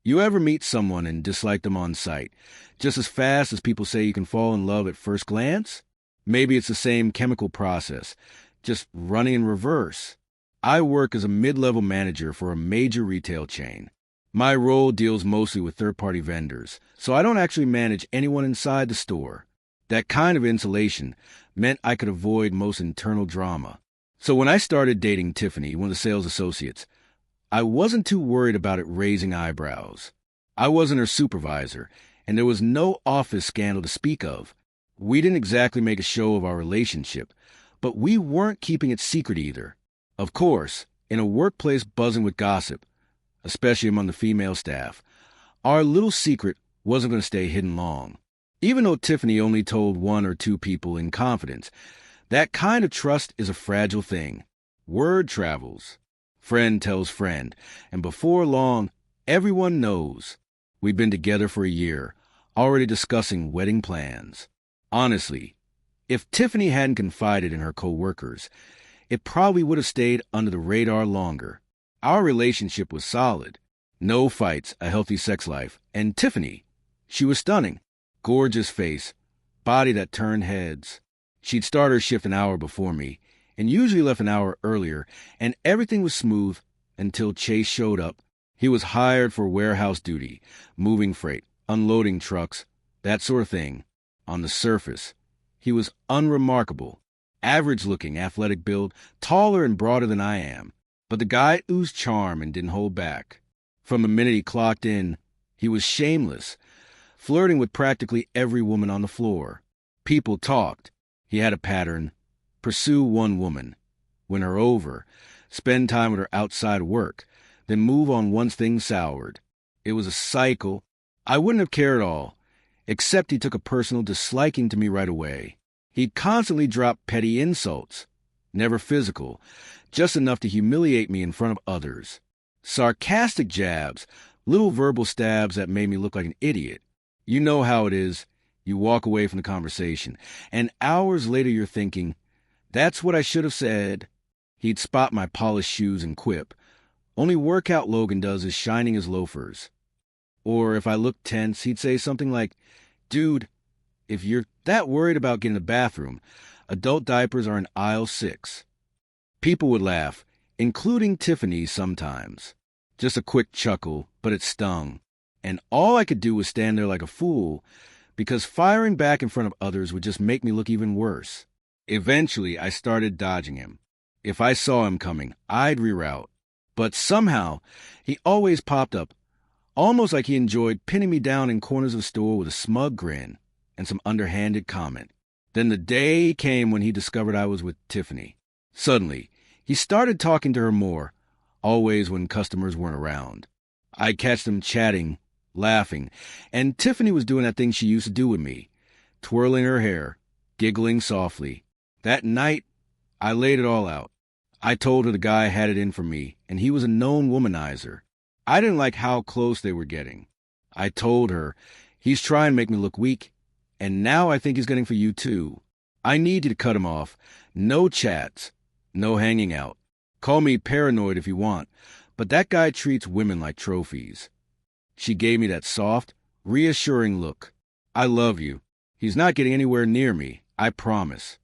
You ever meet someone and dislike them on sight, just as fast as people say you can fall in love at first glance? Maybe it's the same chemical process, just running in reverse. I work as a mid-level manager for a major retail chain. My role deals mostly with third-party vendors, so I don't actually manage anyone inside the store. That kind of insulation meant I could avoid most internal drama. So when I started dating Tiffany, one of the sales associates, I wasn't too worried about it raising eyebrows. I wasn't her supervisor, and there was no office scandal to speak of. We didn't exactly make a show of our relationship, but we weren't keeping it secret either. Of course, in a workplace buzzing with gossip, especially among the female staff, our little secret wasn't going to stay hidden long. Even though Tiffany only told one or two people in confidence, that kind of trust is a fragile thing. Word travels. Friend tells friend, and before long, everyone knows. We've been together for a year, already discussing wedding plans. Honestly, if Tiffany hadn't confided in her coworkers, it probably would have stayed under the radar longer. Our relationship was solid. No fights, a healthy sex life, and Tiffany, she was stunning. Gorgeous face, body that turned heads. She'd start her shift an hour before me, and usually left an hour earlier, and everything was smooth until Chase showed up. He was hired for warehouse duty, moving freight, unloading trucks, that sort of thing. On the surface, he was unremarkable, average-looking, athletic build, taller and broader than I am. But the guy oozed charm and didn't hold back. From the minute he clocked in, he was shameless, flirting with practically every woman on the floor. People talked. He had a pattern. Pursue one woman, win her over, spend time with her outside work, then move on once things soured. It was a cycle. I wouldn't have cared at all, except he took a personal disliking to me right away. He'd constantly drop petty insults, never physical, just enough to humiliate me in front of others. Sarcastic jabs, little verbal stabs that made me look like an idiot. You know how it is. You walk away from the conversation, and hours later you're thinking, that's what I should have said. He'd spot my polished shoes and quip, only workout Logan does is shining his loafers. Or if I looked tense, he'd say something like, dude, if you're that worried about getting to the bathroom, adult diapers are in aisle 6. People would laugh, including Tiffany sometimes. Just a quick chuckle, but it stung. And all I could do was stand there like a fool, because firing back in front of others would just make me look even worse. Eventually, I started dodging him. If I saw him coming, I'd reroute. But somehow, he always popped up, almost like he enjoyed pinning me down in corners of the store with a smug grin and some underhanded comment. Then the day came when he discovered I was with Tiffany. Suddenly, he started talking to her more, always when customers weren't around. I'd catch them chatting, laughing, and Tiffany was doing that thing she used to do with me, twirling her hair, giggling softly. That night, I laid it all out. I told her the guy had it in for me, and he was a known womanizer. I didn't like how close they were getting. I told her, he's trying to make me look weak, and now I think he's getting for you too. I need you to cut him off. No chats, no hanging out. Call me paranoid if you want, but that guy treats women like trophies. She gave me that soft, reassuring look. I love you. He's not getting anywhere near me, I promise.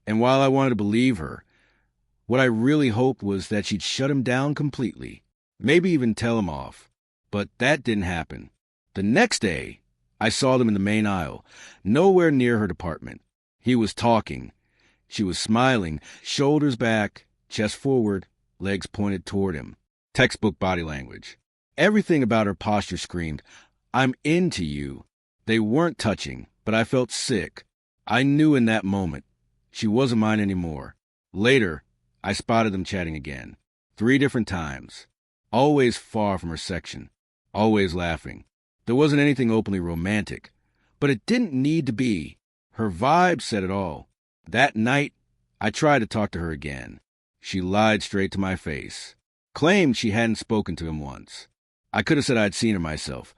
And while I wanted to believe her, what I really hoped was that she'd shut him down completely, maybe even tell him off. But that didn't happen. The next day, I saw them in the main aisle, nowhere near her department. He was talking. She was smiling, shoulders back, chest forward, legs pointed toward him. Textbook body language. Everything about her posture screamed, I'm into you. They weren't touching, but I felt sick. I knew in that moment she wasn't mine anymore. Later, I spotted them chatting again. 3 different times. Always far from her section. Always laughing. There wasn't anything openly romantic, but it didn't need to be. Her vibe said it all. That night, I tried to talk to her again. She lied straight to my face. Claimed she hadn't spoken to him once. I could have said I'd seen her myself,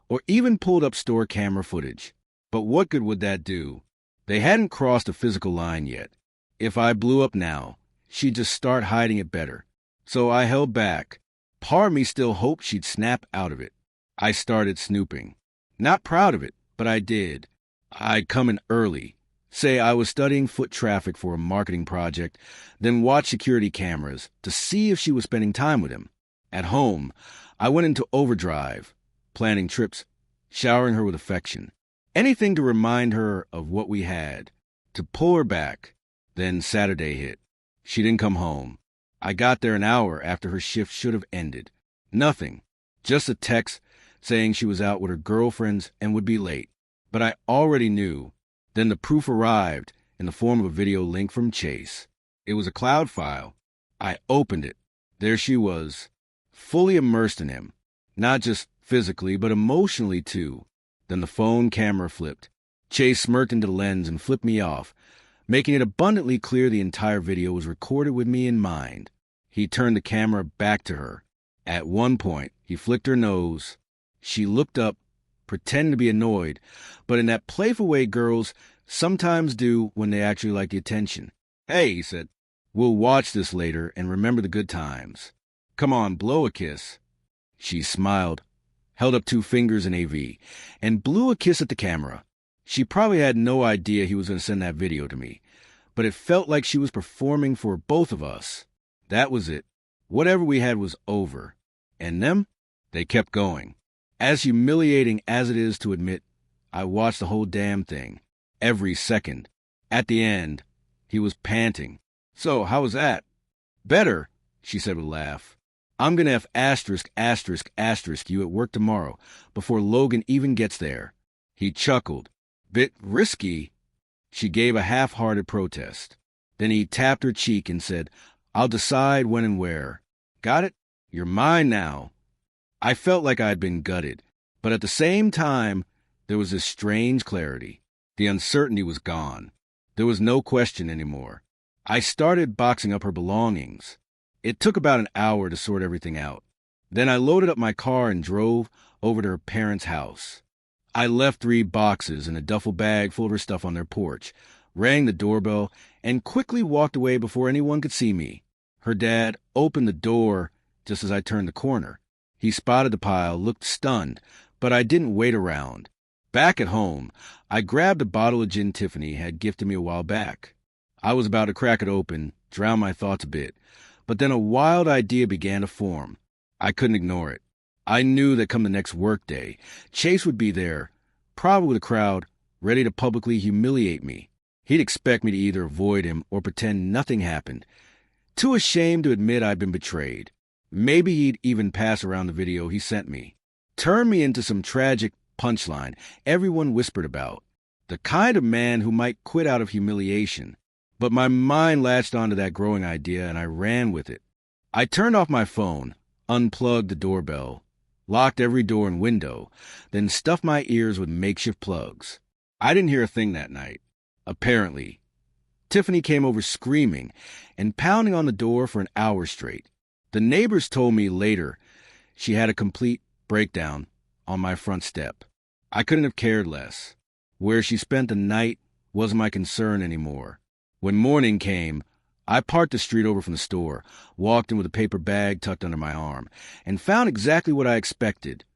or even pulled up store camera footage. But what good would that do? They hadn't crossed a physical line yet. If I blew up now, she'd just start hiding it better. So I held back. Part of me still hoped she'd snap out of it. I started snooping. Not proud of it, but I did. I'd come in early. Say I was studying foot traffic for a marketing project, then watch security cameras to see if she was spending time with him. At home, I went into overdrive, planning trips, showering her with affection. Anything to remind her of what we had, to pull her back. Then Saturday hit. She didn't come home. I got there an hour after her shift should have ended. Nothing. Just a text saying she was out with her girlfriends and would be late. But I already knew. Then the proof arrived in the form of a video link from Chase. It was a cloud file. I opened it. There she was, fully immersed in him. Not just physically, but emotionally too. Then the phone camera flipped. Chase smirked into the lens and flipped me off, making it abundantly clear the entire video was recorded with me in mind. He turned the camera back to her. At one point, he flicked her nose. She looked up, pretending to be annoyed, but in that playful way girls sometimes do when they actually like the attention. "Hey," he said, "we'll watch this later and remember the good times. Come on, blow a kiss." She smiled, held up 2 fingers in AV, and blew a kiss at the camera. She probably had no idea he was going to send that video to me, but it felt like she was performing for both of us. That was it. Whatever we had was over. And them? They kept going. As humiliating as it is to admit, I watched the whole damn thing. Every second. At the end, he was panting. "So, how was that?" "Better," she said with a laugh. "I'm going to have **** you at work tomorrow, before Logan even gets there." He chuckled. "Bit risky." She gave a half-hearted protest. Then he tapped her cheek and said, "I'll decide when and where. Got it? You're mine now." I felt like I had been gutted, but at the same time, there was this strange clarity. The uncertainty was gone. There was no question anymore. I started boxing up her belongings. It took about an hour to sort everything out. Then I loaded up my car and drove over to her parents' house. I left 3 boxes and a duffel bag full of her stuff on their porch, rang the doorbell, and quickly walked away before anyone could see me. Her dad opened the door just as I turned the corner. He spotted the pile, looked stunned, but I didn't wait around. Back at home, I grabbed a bottle of gin Tiffany had gifted me a while back. I was about to crack it open, drown my thoughts a bit, but then a wild idea began to form. I couldn't ignore it. I knew that come the next workday, Chase would be there, probably with a crowd, ready to publicly humiliate me. He'd expect me to either avoid him or pretend nothing happened. Too ashamed to admit I'd been betrayed. Maybe he'd even pass around the video he sent me. Turn me into some tragic punchline everyone whispered about. The kind of man who might quit out of humiliation. But my mind latched onto that growing idea and I ran with it. I turned off my phone, unplugged the doorbell, locked every door and window, then stuffed my ears with makeshift plugs. I didn't hear a thing that night. Apparently. Tiffany came over screaming and pounding on the door for an hour straight. The neighbors told me later she had a complete breakdown on my front step. I couldn't have cared less. Where she spent the night wasn't my concern anymore. When morning came, I parked the street over from the store, walked in with a paper bag tucked under my arm, and found exactly what I expected.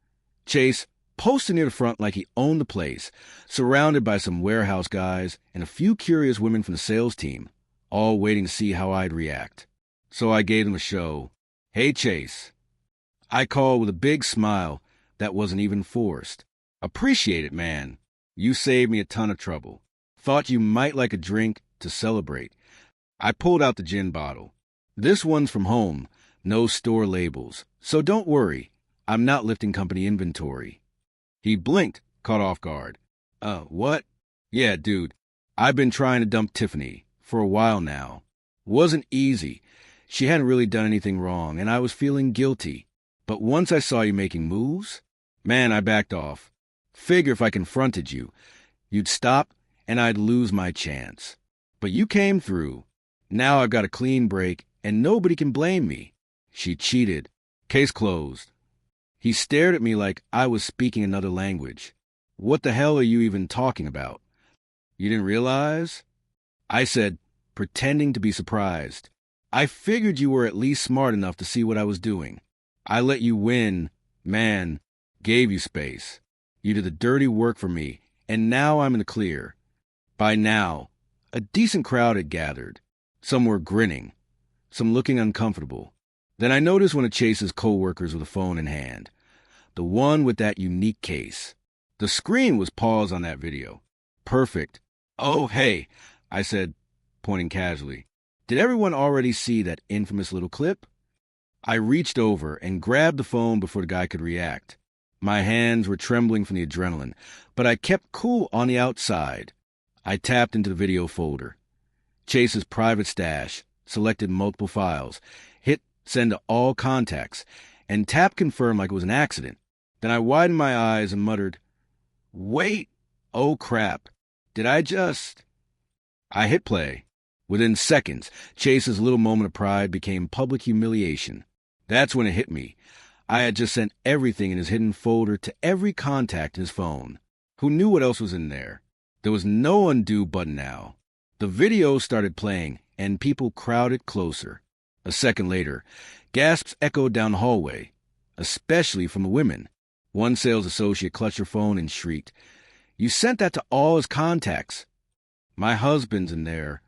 Chase posted near the front like he owned the place, surrounded by some warehouse guys and a few curious women from the sales team, all waiting to see how I'd react. So I gave them a show. "Hey, Chase." I called with a big smile that wasn't even forced. "Appreciate it, man. You saved me a ton of trouble. Thought you might like a drink to celebrate." I pulled out the gin bottle. "This one's from home, no store labels, so don't worry. I'm not lifting company inventory." He blinked, caught off guard. What?" "Yeah, dude, I've been trying to dump Tiffany for a while now. Wasn't easy. She hadn't really done anything wrong, and I was feeling guilty. But once I saw you making moves, man, I backed off. Figure if I confronted you, you'd stop and I'd lose my chance. But you came through. Now I've got a clean break, and nobody can blame me." She cheated. Case closed. He stared at me like I was speaking another language. "What the hell are you even talking about? You didn't realize?" I said, pretending to be surprised. "I figured you were at least smart enough to see what I was doing. I let you win, man, gave you space. You did the dirty work for me, and now I'm in the clear. By now, a decent crowd had gathered. Some were grinning, some looking uncomfortable. Then I noticed one of Chase's coworkers with a phone in hand, the one with that unique case. The screen was paused on that video. Perfect. "Oh, hey," I said, pointing casually. "Did everyone already see that infamous little clip?" I reached over and grabbed the phone before the guy could react. My hands were trembling from the adrenaline, but I kept cool on the outside. I tapped into the video folder. Chase's private stash, selected multiple files, hit send to all contacts, and tapped confirm like it was an accident. Then I widened my eyes and muttered, "Wait, oh crap, did I just..." I hit play. Within seconds, Chase's little moment of pride became public humiliation. That's when it hit me. I had just sent everything in his hidden folder to every contact in his phone. Who knew what else was in there? There was no undo button now. The video started playing, and people crowded closer. A second later, gasps echoed down the hallway, especially from the women. One sales associate clutched her phone and shrieked, "You sent that to all his contacts." "My husband's in there."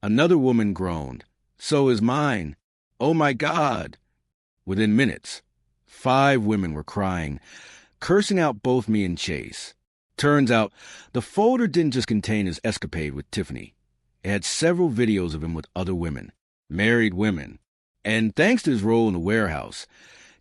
Another woman groaned, "So is mine. Oh my God." Within minutes, 5 women were crying, cursing out both me and Chase. Turns out, the folder didn't just contain his escapade with Tiffany. It had several videos of him with other women, married women. And thanks to his role in the warehouse,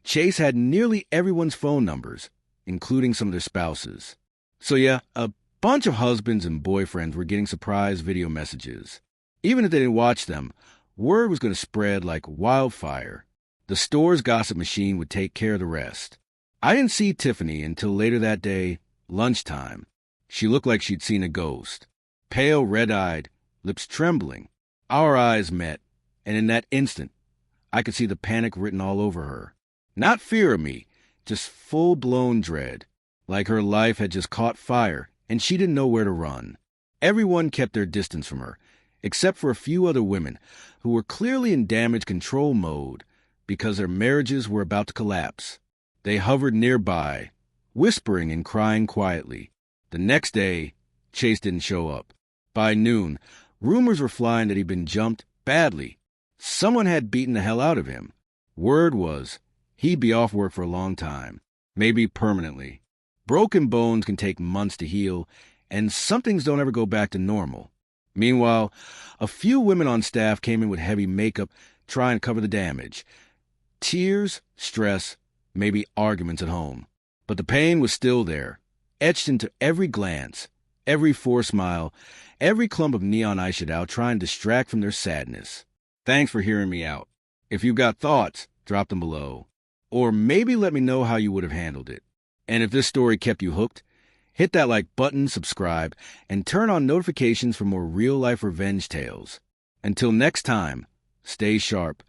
Chase had nearly everyone's phone numbers, including some of their spouses. So yeah, a bunch of husbands and boyfriends were getting surprise video messages. Even if they didn't watch them, word was going to spread like wildfire. The store's gossip machine would take care of the rest. I didn't see Tiffany until later that day, lunchtime. She looked like she'd seen a ghost. Pale, red-eyed, lips trembling. Our eyes met, and in that instant, I could see the panic written all over her. Not fear of me, just full-blown dread. Like her life had just caught fire, and she didn't know where to run. Everyone kept their distance from her, except for a few other women who were clearly in damage control mode because their marriages were about to collapse. They hovered nearby, whispering and crying quietly. The next day, Chase didn't show up. By noon, rumors were flying that he'd been jumped badly. Someone had beaten the hell out of him. Word was he'd be off work for a long time, maybe permanently. Broken bones can take months to heal, and some things don't ever go back to normal. Meanwhile, a few women on staff came in with heavy makeup trying to cover the damage. Tears, stress, maybe arguments at home. But the pain was still there, etched into every glance, every forced smile, every clump of neon eyeshadow trying to distract from their sadness. Thanks for hearing me out. If you've got thoughts, drop them below. Or maybe let me know how you would have handled it. And if this story kept you hooked, hit that like button, subscribe, and turn on notifications for more real-life revenge tales. Until next time, stay sharp,